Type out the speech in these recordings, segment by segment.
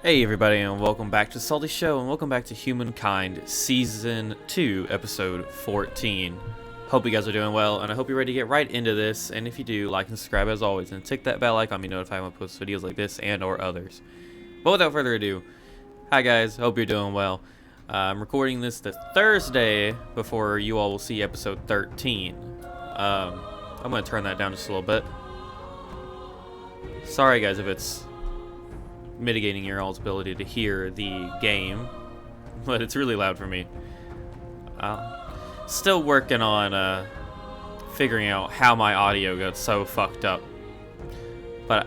Hey everybody, and welcome back to SaltyyShow, and welcome back to Humankind Season 2, Episode 14. Hope you guys are doing well, and I hope you're ready to get right into this, and if you do, like and subscribe as always, and tick that bell icon to be notified when I post videos like this and or others. But without further ado, hi guys, hope you're doing well. I'm recording this the Thursday before you all will see Episode 13. I'm going to turn that down just a little bit. Sorry guys if it's mitigating your all's ability to hear the game, but it's really loud for me. Still working on figuring out how my audio got so fucked up. But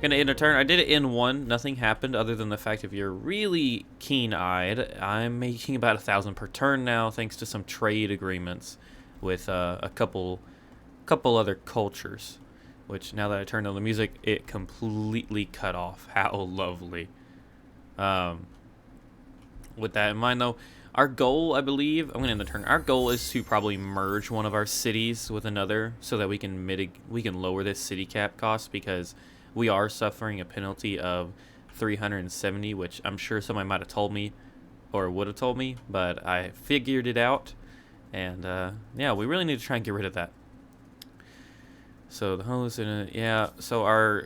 gonna end a turn. I did it in one. Nothing happened other than the fact if you're really keen-eyed, I'm making about 1,000 per turn now, thanks to some trade agreements with a couple other cultures. Which, now that I turned on the music, it completely cut off. How lovely. With that in mind, though, our goal, I believe, I'm going to end the turn. Our goal is to probably merge one of our cities with another so that we can lower this city cap cost, because we are suffering a penalty of 370, which I'm sure somebody might have told me or would have told me, but I figured it out. And, yeah, we really need to try and get rid of that. So the hallucinant, yeah. So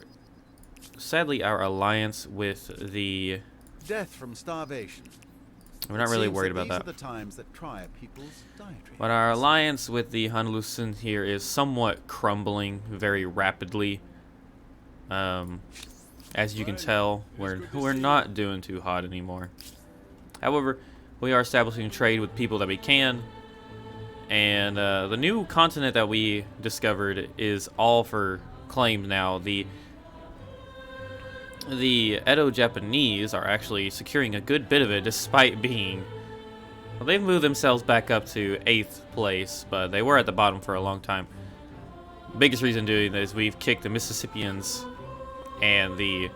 sadly, our alliance with the death from starvation. We're not really worried about that. These are the times that try people's dietary. But our alliance with the hallucinant here is somewhat crumbling very rapidly. As you can tell, we're not doing too hot anymore. However, we are establishing trade with people that we can. And the new continent that we discovered is all for claim now. The Edo-Japanese are actually securing a good bit of it, despite being... Well, they've moved themselves back up to 8th place, but they were at the bottom for a long time. Biggest reason doing this is we've kicked the Mississippians and the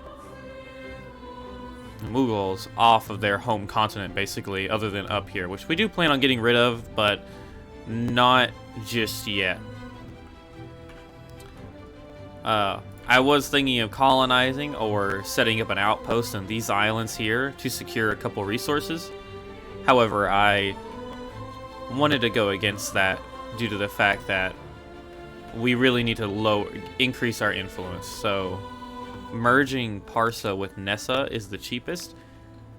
Mughals off of their home continent, basically, other than up here, which we do plan on getting rid of, but not just yet. I was thinking of colonizing or setting up an outpost in these islands here to secure a couple resources. However, I wanted to go against that due to the fact that we really need to increase our influence. So merging Parsa with Nessa is the cheapest,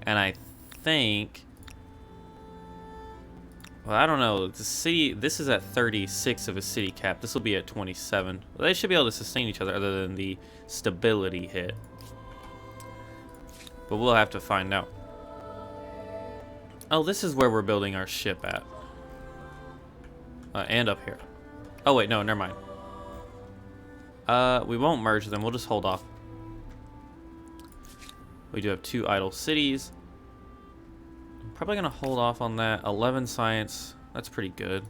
and I think... Well, I don't know. The city, this is at 36 of a city cap. This will be at 27. Well, they should be able to sustain each other other than the stability hit. But we'll have to find out. Oh, this is where we're building our ship at. And up here. Oh, wait, no, never mind. We won't merge them. We'll just hold off. We do have 2 idle cities. Probably gonna hold off on that. 11 science, that's pretty good.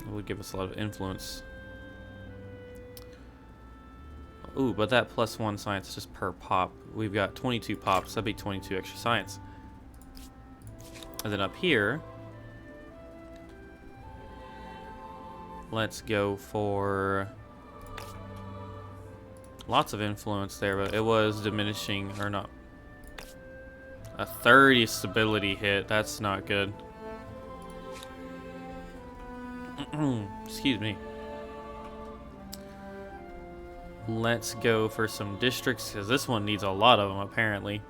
It would give us a lot of influence. Ooh, but that +1 science is just per pop. We've got 22 pops, that'd be 22 extra science. And then up here, let's go for... Lots of influence there, but it was diminishing, or not. A 30 stability hit, that's not good. Excuse me. Let's go for some districts, because this one needs a lot of them, apparently.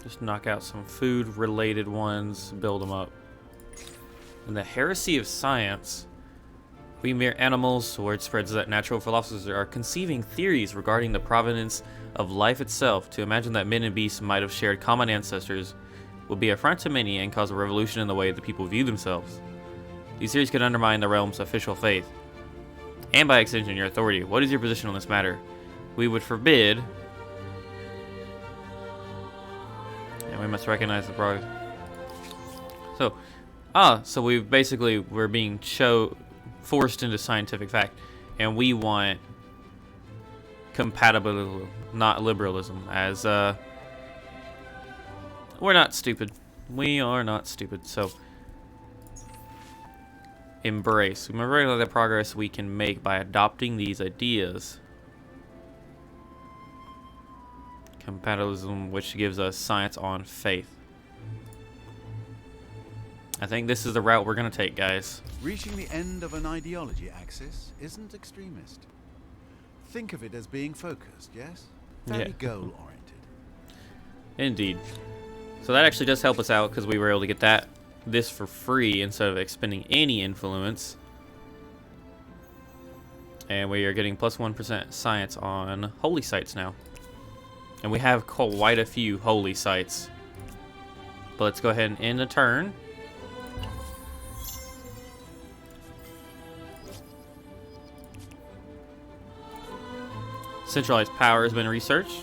Just knock out some food-related ones, build them up. In the heresy of science, we mere animals, word spreads that natural philosophers are conceiving theories regarding the provenance of life itself. To imagine that men and beasts might have shared common ancestors would be affront to many and cause a revolution in the way that people view themselves. These theories could undermine the realm's official faith, and by extension your authority. What is your position on this matter? We would forbid, and we must recognize the progress. So we're being forced into scientific fact, and we want compatibility, not liberalism, as we're not stupid. We are not stupid. So embrace. We recognize the progress we can make by adopting these ideas. Compatibilism, which gives us science on faith. I think this is the route we're going to take, guys. Reaching the end of an ideology axis isn't extremist. Think of it as being focused, yes? Very goal-oriented. Indeed. So that actually does help us out because we were able to get this for free instead of expending any influence. And we are getting plus 1% science on holy sites now. And we have quite a few holy sites. But let's go ahead and end the turn. Centralized power has been researched.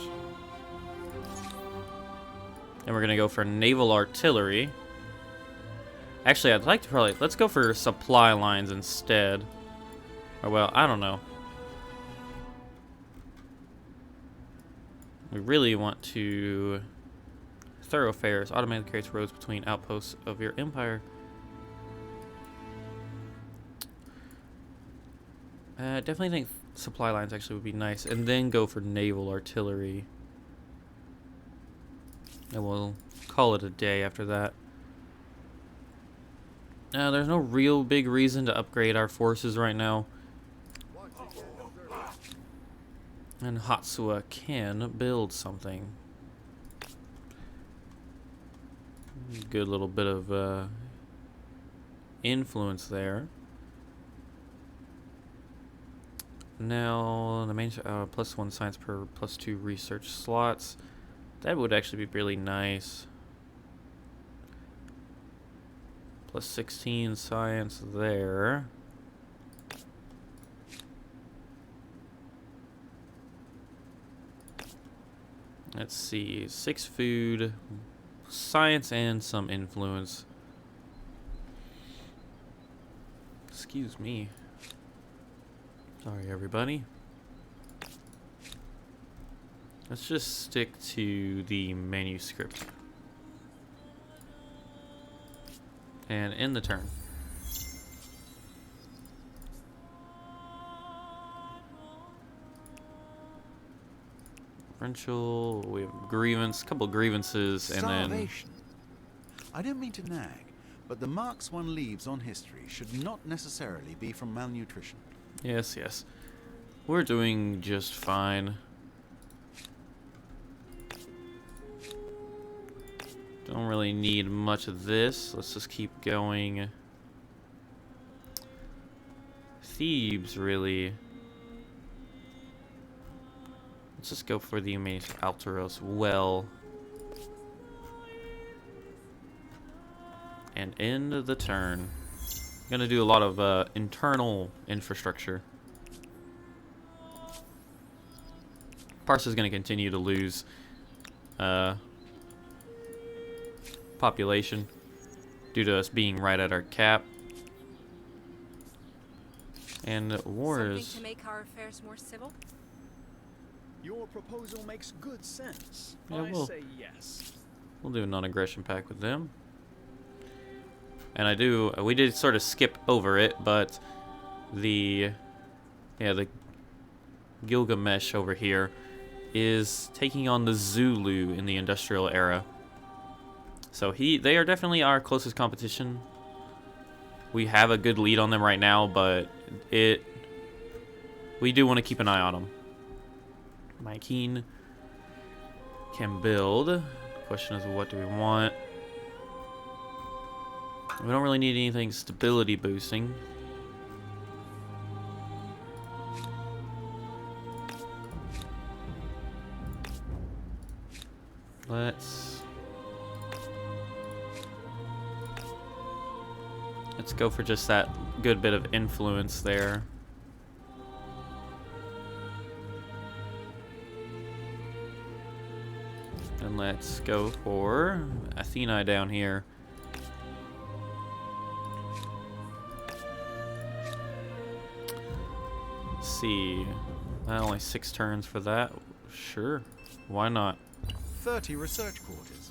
And we're going to go for naval artillery. Actually, I'd like to let's go for supply lines instead. Or, well, I don't know. We really want to... Thoroughfares automatically creates roads between outposts of your empire. Definitely think supply lines actually would be nice. And then go for naval artillery. And we'll call it a day after that. There's no real big reason to upgrade our forces right now. And Hatsua can build something. Good little bit of influence there. Now, the main plus 1 science per plus 2 research slots. That would actually be really nice. Plus 16 science there. Let's see, 6 food, science, and some influence. Excuse me. Sorry, everybody. Let's just stick to the manuscript. And end the turn. Differential, we have grievance, couple grievances, and then... Starvation. I don't mean to nag, but the marks one leaves on history should not necessarily be from malnutrition. Yes, yes. We're doing just fine. Don't really need much of this. Let's just keep going. Thebes, really. Let's just go for the amazing Alteros well. And end the turn. Gonna do a lot of internal infrastructure. Parsa is gonna continue to lose population due to us being right at our cap. And wars. Something to make our affairs more civil? Your proposal makes good sense. Yeah, I say yes. We'll do a non-aggression pact with them. And we did sort of skip over it, but the Gilgamesh over here is taking on the Zulu in the industrial era. So they are definitely our closest competition. We have a good lead on them right now, but we do want to keep an eye on them. Humankind can build. The question is, what do we want? We don't really need anything stability boosting. Let's go for just that good bit of influence there. And let's go for Athena down here. Let's see. Only 6 turns for that. Sure. Why not? 30 research quarters.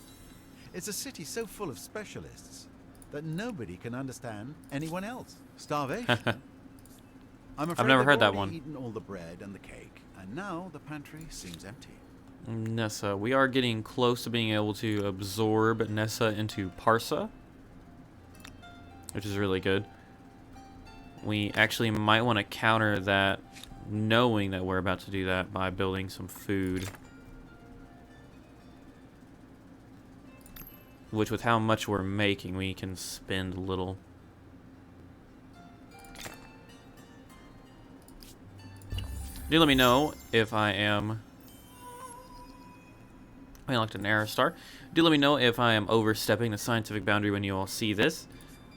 It's a city so full of specialists. that nobody can understand anyone else. Starvation. I'm afraid never they've heard that already one. eaten all the bread and the cake, and now the pantry seems empty. Nessa. We are getting close to being able to absorb Nessa into Parsa, which is really good. We actually might want to counter that, knowing that we're about to do that, by building some food. Which, with how much we're making, we can spend little. Do let me know if I am... I unlocked an arrow star. Do let me know if I am overstepping the scientific boundary when you all see this.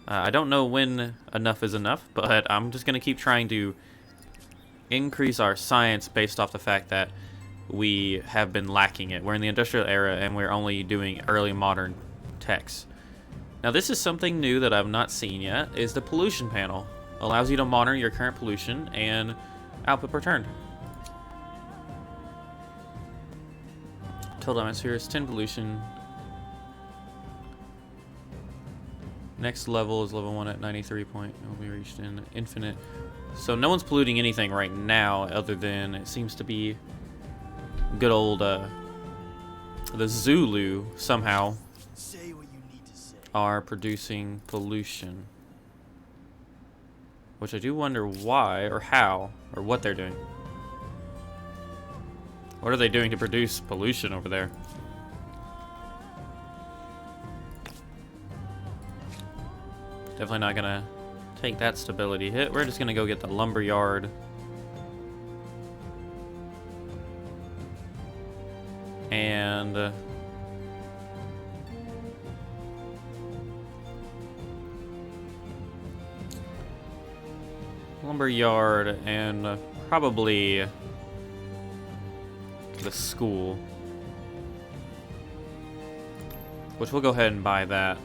I don't know when enough is enough, but I'm just going to keep trying to increase our science based off the fact that we have been lacking it. We're in the industrial era and we're only doing early modern techs. Now this is something new that I've not seen yet, is the pollution panel. Allows you to monitor your current pollution and output per turn. Total atmosphere is 10 pollution. Next level is level 1 at 93 point. It will be reached in infinite. So no one's polluting anything right now other than it seems to be good old the Zulu somehow Say what you need to say. are producing pollution. Which I do wonder why or how or what they're doing. What are they doing to produce pollution over there? Definitely not gonna take that stability hit. We're just gonna go get the lumber yard. And lumber yard and probably the school. Which we'll go ahead and buy that.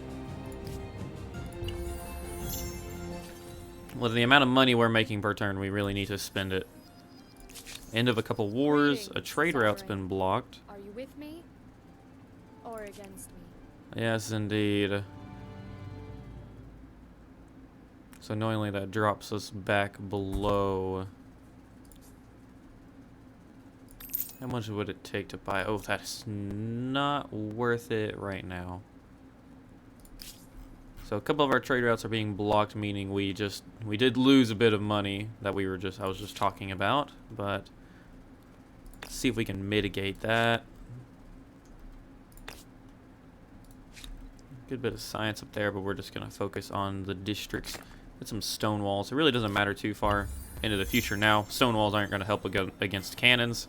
With the amount of money we're making per turn, we really need to spend it. End of a couple wars. A trade route's been blocked. Are you with me or against me? Yes, indeed. So annoyingly, that drops us back below. How much would it take to buy? Oh, that's not worth it right now. So a couple of our trade routes are being blocked, meaning we did lose a bit of money that I was just talking about, but let's see if we can mitigate that. Good bit of science up there, but we're just gonna focus on the districts. Get some stone walls. It really doesn't matter too far into the future now. Stone walls aren't gonna help against cannons.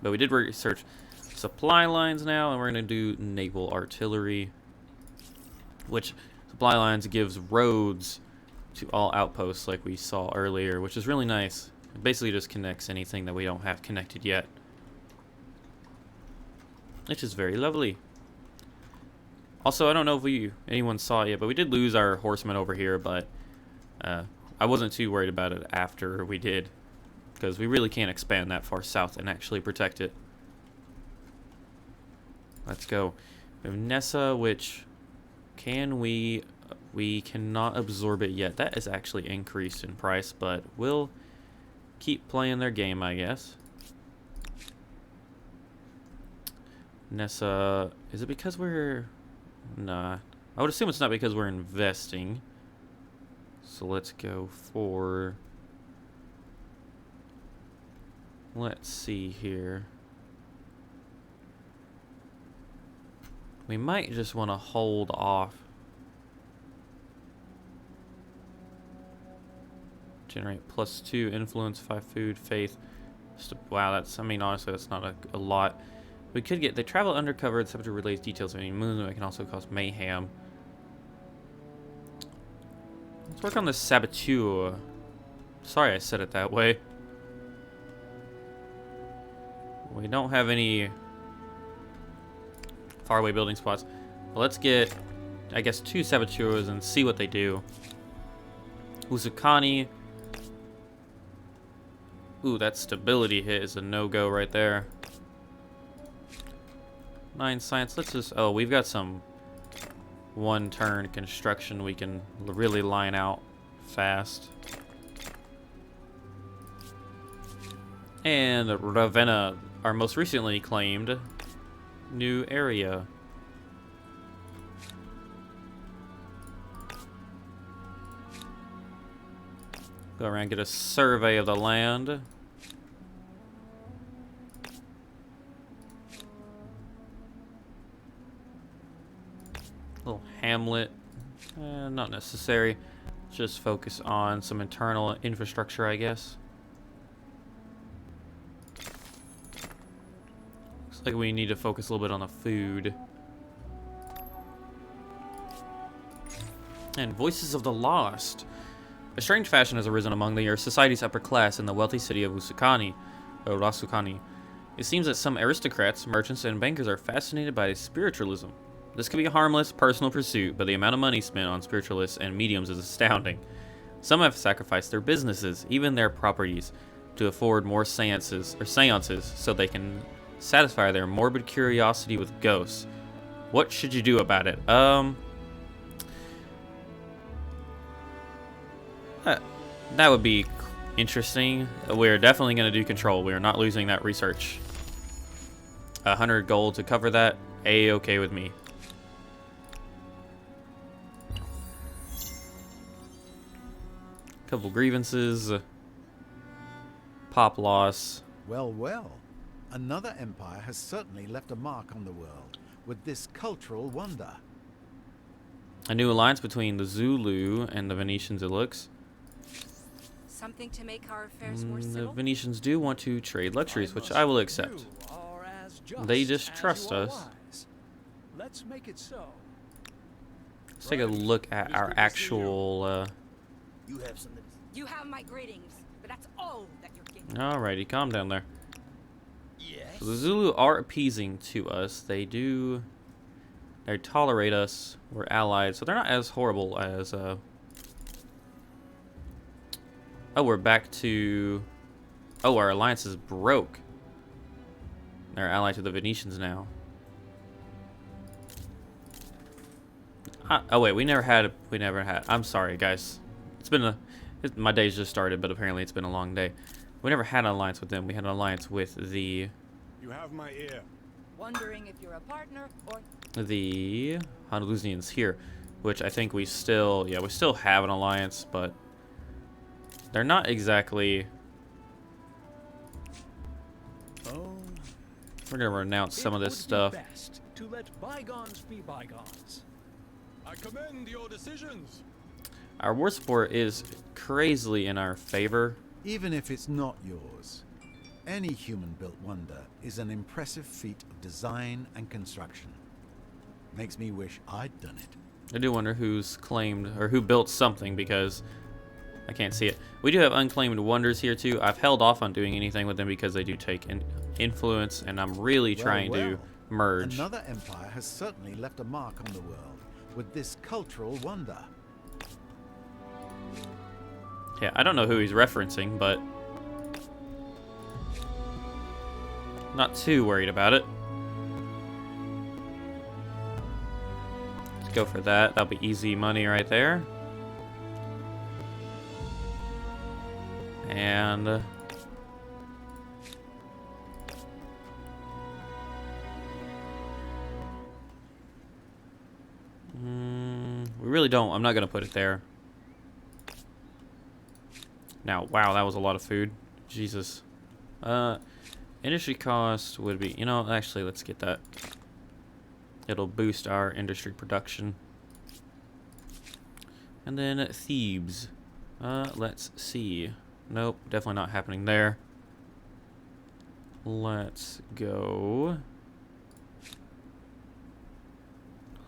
But we did research supply lines now, and we're gonna do naval artillery. Which supply lines gives roads to all outposts like we saw earlier, which is really nice. It basically just connects anything that we don't have connected yet. Which is very lovely. Also, I don't know if anyone saw it yet, but we did lose our horsemen over here, but I wasn't too worried about it after we did, because we really can't expand that far south and actually protect it. Let's go. We have Nessa, which... we cannot absorb it yet. That is actually increased in price, but we'll keep playing their game, I guess. Nessa, is it because we're... Nah. I would assume it's not because we're investing. So let's go for... Let's see here. We might just want to hold off. Generate +2 influence, 5 food, faith. Wow, that's, I mean, honestly, that's not a lot. We could get, they travel undercover, the subject relays details of any movement. It can also cause mayhem. Let's work on the saboteur. Sorry I said it that way. We don't have any faraway building spots. But let's get, I guess, 2 saboteurs and see what they do. Uzukani. Ooh, that stability hit is a no-go right there. 9 science. Let's just... Oh, we've got some one turn construction we can really line out fast. And Ravenna, our most recently claimed new area. Go around and get a survey of the land. Little hamlet, not necessary. Just focus on some internal infrastructure, I guess. Looks like we need to focus a little bit on the food. And Voices of the Lost. A strange fashion has arisen among your society's upper class in the wealthy city of Rasukani. It seems that some aristocrats, merchants, and bankers are fascinated by spiritualism. This could be a harmless, personal pursuit, but the amount of money spent on spiritualists and mediums is astounding. Some have sacrificed their businesses, even their properties, to afford more seances so they can satisfy their morbid curiosity with ghosts. What should you do about it? That would be interesting. We're definitely going to do control. We're not losing that research. 100 gold to cover that. A-okay with me. Couple grievances. Pop loss. Well, well. Another empire has certainly left a mark on the world with this cultural wonder. A new alliance between the Zulu and the Venetians, it looks. Something to make our affairs more The civil? Venetians do want to trade luxuries, which I will accept. They just trust us. Let's make it so. Let's take a look at our actual... You have something. You have my greetings, but that's all that you're getting. Alrighty, calm down there. Yes. So the Zulu are appeasing to us. They tolerate us. We're allied, so they're not as horrible as... Oh, we're back to... Oh, our alliance is broke. They're allied to the Venetians now. Oh wait, we never had. I'm sorry, guys. It's been my day's just started, but apparently it's been a long day. We never had an alliance with them. We had an alliance with the... You have my ear. Wondering if you're a partner or... The Honolusians here, which I think we still... Yeah, we still have an alliance, but... They're not exactly... Oh, We're gonna renounce some of this stuff. Best to let bygones be bygones. I commend your decisions. Our war support is crazily in our favor. Even if it's not yours, any human-built wonder is an impressive feat of design and construction. Makes me wish I'd done it. I do wonder who's claimed or who built something because I can't see it. We do have unclaimed wonders here too. I've held off on doing anything with them because they do take influence, and I'm really trying to merge. Another empire has certainly left a mark on the world with this cultural wonder. Yeah, I don't know who he's referencing, but not too worried about it. Let's go for that. That'll be easy money right there. And we really don't. I'm not gonna put it there. Now, wow, that was a lot of food. Jesus. Industry cost would be, you know, actually, let's get that. It'll boost our industry production. And then Thebes. Let's see. Nope, definitely not happening there. Let's go.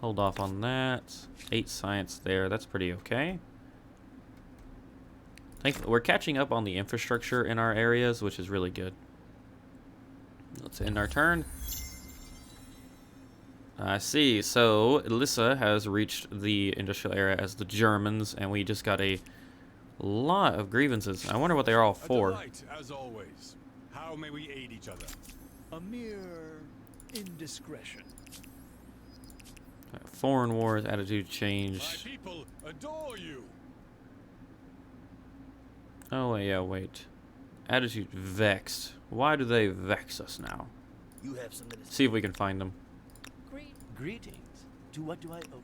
Hold off on that. 8 science there. That's pretty okay. We're catching up on the infrastructure in our areas, which is really good. Let's end our turn. I see. So Elissa has reached the industrial area as the Germans, and we just got a lot of grievances. I wonder what they're all for. A delight, as always. How may we aid each other? A mere indiscretion. Foreign wars, attitude My change. people adore you. Oh, yeah, wait. Attitude vexed. Why do they vex us now? You have something to say. See if we can find them. Greetings. To what do I owe?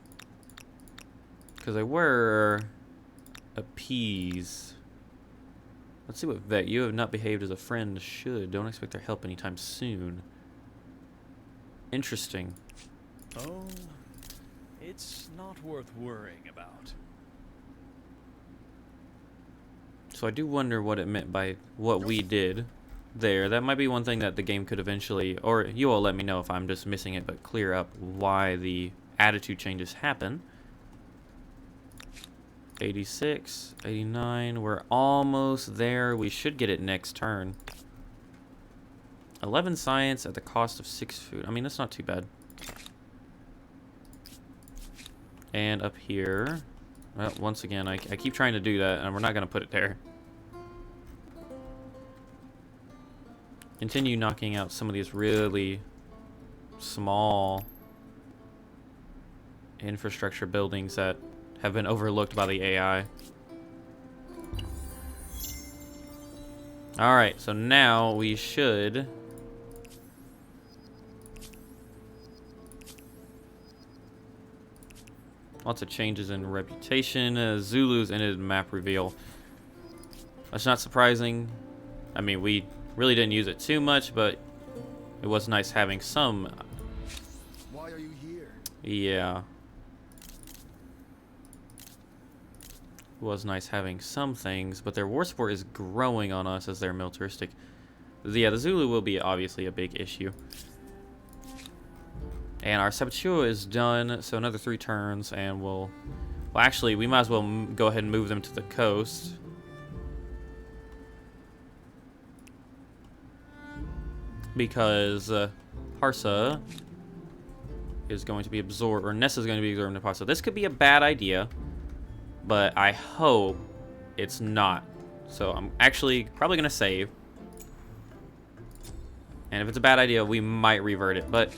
Because they were appease. Let's see what vet. You have not behaved as a friend should. Don't expect their help anytime soon. Interesting. Oh, it's not worth worrying about. So I do wonder what it meant by what we did there. That might be one thing that the game could eventually, or you all let me know if I'm just missing it, but clear up why the attitude changes happen. 86, 89, we're almost there. We should get it next turn. 11 science at the cost of 6 food. I mean, that's not too bad. And up here, well, once again, I keep trying to do that, and we're not going to put it there. Continue knocking out some of these really small infrastructure buildings that have been overlooked by the AI. Alright, so now we should... Lots of changes in reputation. Zulus ended map reveal. That's not surprising. I mean, we really didn't use it too much, but it was nice having some. Why are you here? Yeah. It was nice having some things, but their war support is growing on us as they're militaristic. Yeah, the Zulu will be obviously a big issue. And our Saboteur is done, so another 3 turns, and well, actually, we might as well go ahead and move them to the coast. Because Parsa is going to be absorbed, or Nessa is going to be absorbed into Parsa. This could be a bad idea, but I hope it's not. So I'm actually probably going to save. And if it's a bad idea, we might revert it, but...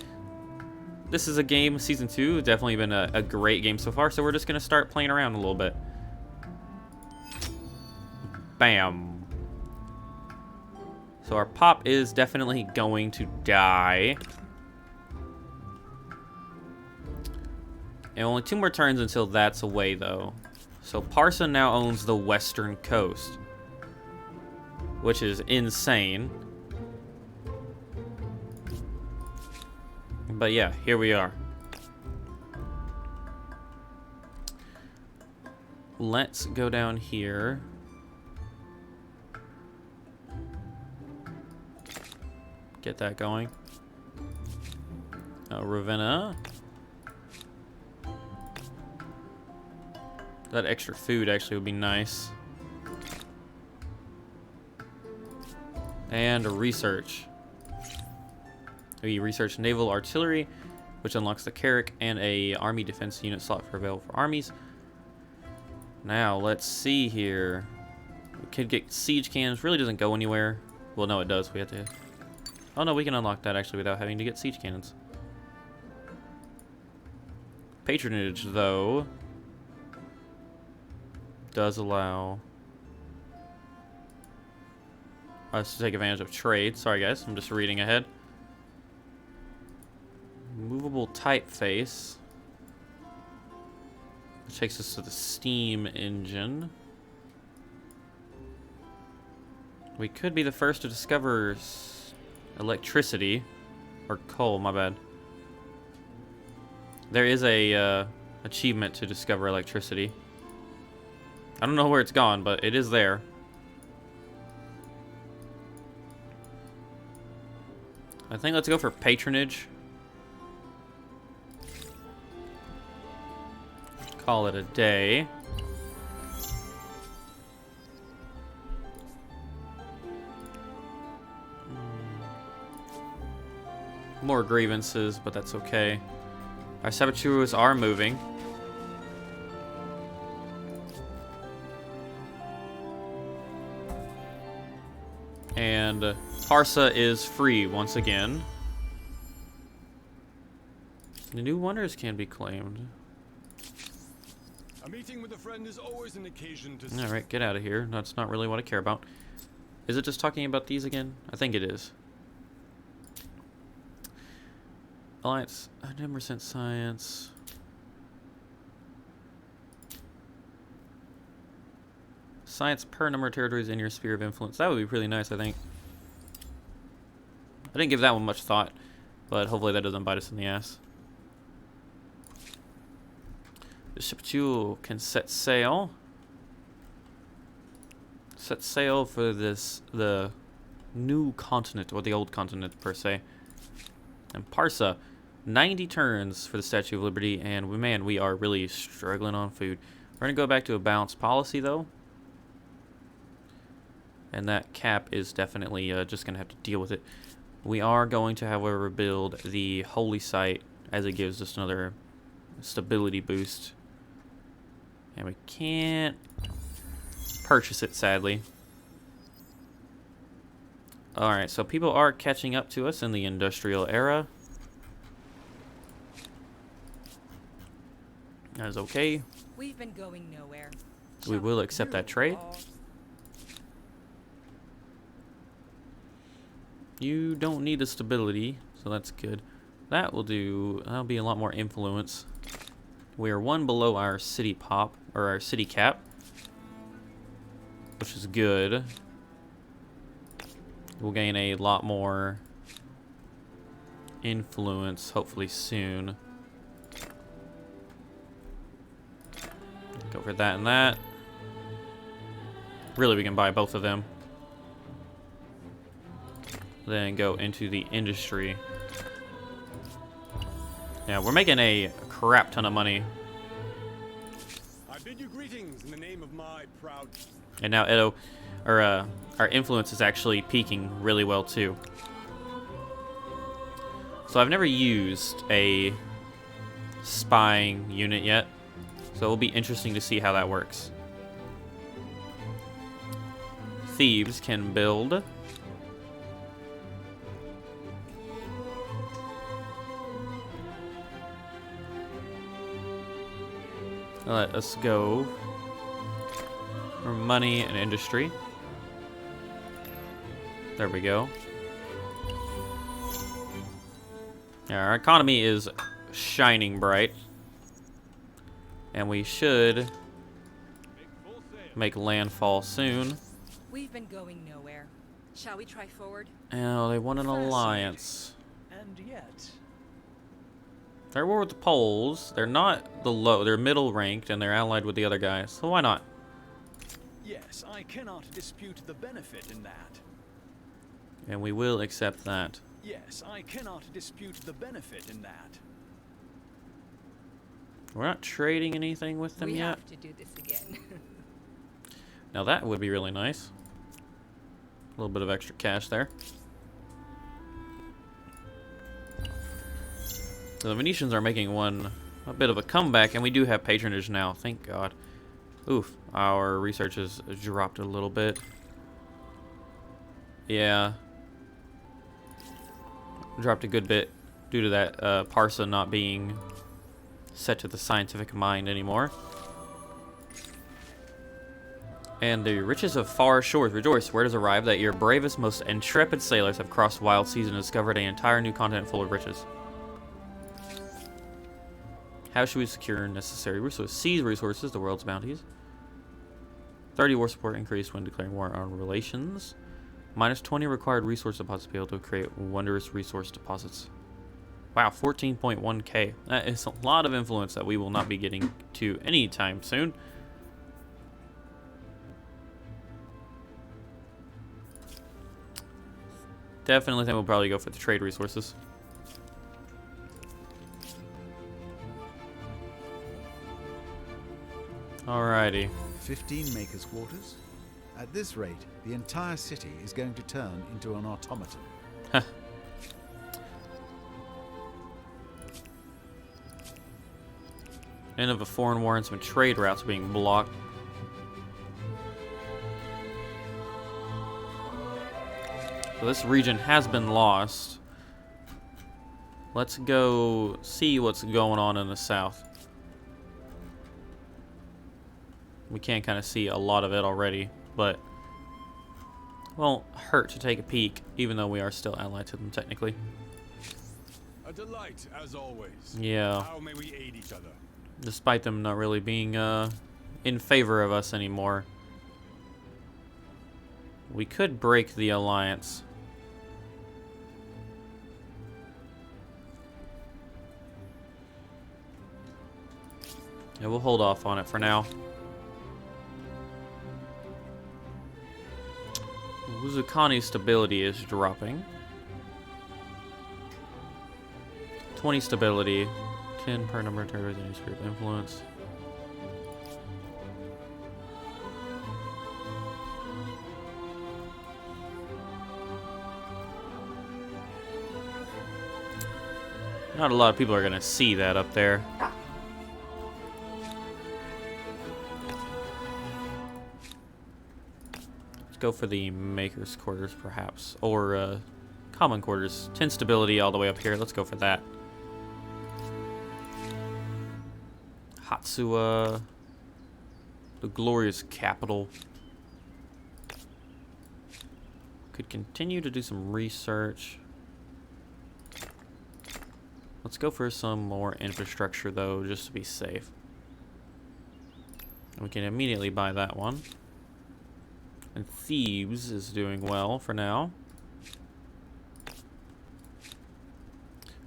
This is a game, Season 2, definitely been a great game so far, so we're just going to start playing around a little bit. Bam. So our pop is definitely going to die. And only 2 more turns until that's away, though. So Parsa now owns the western coast, which is insane. But yeah, here we are. Let's go down here. Get that going. Ravenna. That extra food actually would be nice. And research. We research naval artillery, which unlocks the Carrick and a army defense unit slot for available for armies. Now let's see here. We could get siege cannons. Really doesn't go anywhere. Well, no, it does. We have to. Oh no, we can unlock that actually without having to get siege cannons. Patronage, though, does allow us to take advantage of trade. Sorry, guys. I'm just reading ahead. Movable typeface, which takes us to the steam engine. We could be the first to discover electricity, or coal, my bad. There is a achievement to discover electricity. I don't know where it's gone, but it is there. I think let's go for patronage. Call it a day. More grievances, but that's okay. Our saboteurs are moving. And Parsa is free once again. The new wonders can be claimed. A meeting with a friend is always an occasion to. Alright, get out of here. That's not really what I care about. Is it just talking about these again? I think it is. Alliance, 100% science. Science per number of territories in your sphere of influence. That would be really nice, I think. I didn't give that one much thought, but hopefully that doesn't bite us in the ass. The ship Jewel can set sail. Set sail for the new continent, or the old continent per se. And Parsa, 90 turns for the Statue of Liberty, and man, we are really struggling on food. We're gonna go back to a balanced policy though. And that cap is definitely just gonna have to deal with it. We are going to, however, build the holy site as it gives us another stability boost. And we can't purchase it, sadly. Alright, so people are catching up to us in the industrial era. That is okay. We've been going nowhere. We will accept that trade. You don't need the stability, so that's good. That will do. That'll be a lot more influence. We are one below our city pop, or our city cap, which is good. We'll gain a lot more influence, hopefully soon. Go for that and that. Really, we can buy both of them. Then go into the industry. Yeah, we're making a crap ton of money. I bid you greetings in the name of my proud. And now Edo, our influence is actually peaking really well too. So I've never used a spying unit yet, so it'll be interesting to see how that works. Thieves can build. Let us go for money and industry. There we go. Yeah, our economy is shining bright. And we should make landfall soon. We've been going nowhere. Shall we try forward? Oh, they want an alliance. And yet, They're at war with the Poles. They're not the low. They're middle ranked, and they're allied with the other guys. So why not? yes, I cannot dispute the benefit in that. And we will accept that. Yes, I cannot dispute the benefit in that. We're not trading anything with them we yet. have to do this again. Now that would be really nice. A little bit of extra cash there. So the Venetians are making a bit of a comeback, and we do have patronage now, thank God. Oof, our research has dropped a little bit. Yeah. Dropped a good bit due to that Parsa not being set to the scientific mind anymore. And the riches of far shores rejoice. Word has arrived that your bravest, most intrepid sailors have crossed wild seas and discovered an entire new continent full of riches. How should we secure necessary resources? Seize resources, the world's bounties. 30 war support increased when declaring war on relations. Minus 20 required resource deposits to be able to create wondrous resource deposits. Wow, 14.1k. That is a lot of influence that we will not be getting to anytime soon. Definitely think we'll probably go for the trade resources. Alrighty. 15 makers' quarters? At this rate, the entire city is going to turn into an automaton. End of a foreign war and some trade routes being blocked. So this region has been lost. let's go see what's going on in the south. We can kind of see a lot of it already, but won't hurt to take a peek, even though we are still allied to them technically. A delight, as always. Yeah. How may we aid each other? Despite them not really being in favor of us anymore. We could break the alliance. Yeah, we'll hold off on it for now. Uzukani's stability is dropping. 20 stability. 10 per number of territories in each group influence. Not a lot of people are going to see that up there. Let's go for the Maker's Quarters, perhaps. Or Common Quarters. 10 stability all the way up here. Let's go for that. Hatsuwa. The glorious capital. Could continue to do some research. Let's go for some more infrastructure, though, just to be safe. We can immediately buy that one. And Thebes is doing well for now.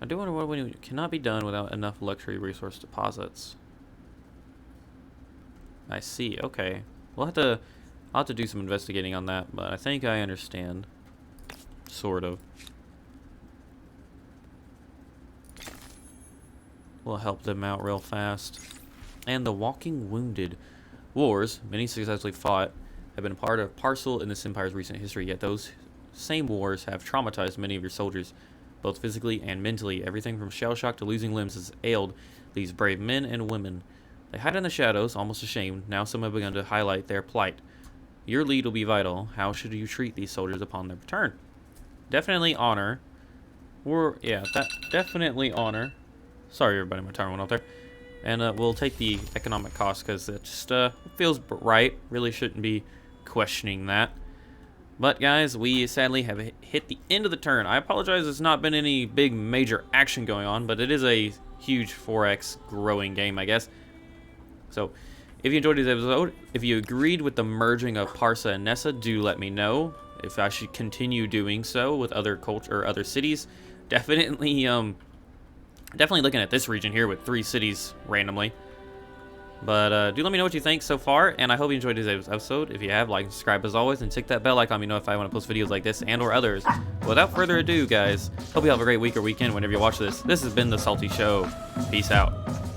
I do wonder what cannot be done without enough luxury resource deposits. I see. Okay. I'll have to do some investigating on that, but I think I understand. Sort of. We'll help them out real fast. And the Walking Wounded. Wars, many successfully fought, have been part of parcel in this empire's recent history, yet those same wars have traumatized many of your soldiers, both physically and mentally. Everything from shell shock to losing limbs has ailed these brave men and women. They hide in the shadows, almost ashamed. Now some have begun to highlight their plight. Your lead will be vital. How should you treat these soldiers upon their return? Definitely honor. Definitely honor. Sorry, everybody, my timer went out there. And we'll take the economic cost because it just feels right. Really shouldn't be questioning that. But, guys, we sadly have hit the end of the turn. I apologize there's not been any big major action going on, but it is a huge 4x growing game, I guess. So, if you enjoyed this episode, if you agreed with the merging of Parsa and Nessa, do let me know if I should continue doing so with other culture or other cities. Definitely looking at this region here with 3 cities randomly. But do let me know what you think so far, and I hope you enjoyed today's episode. If you have, like and subscribe as always, and tick that bell icon to be notified when I post videos like this and or others. Without further ado, guys, hope you have a great week or weekend whenever you watch this. This has been The Salty Show. Peace out.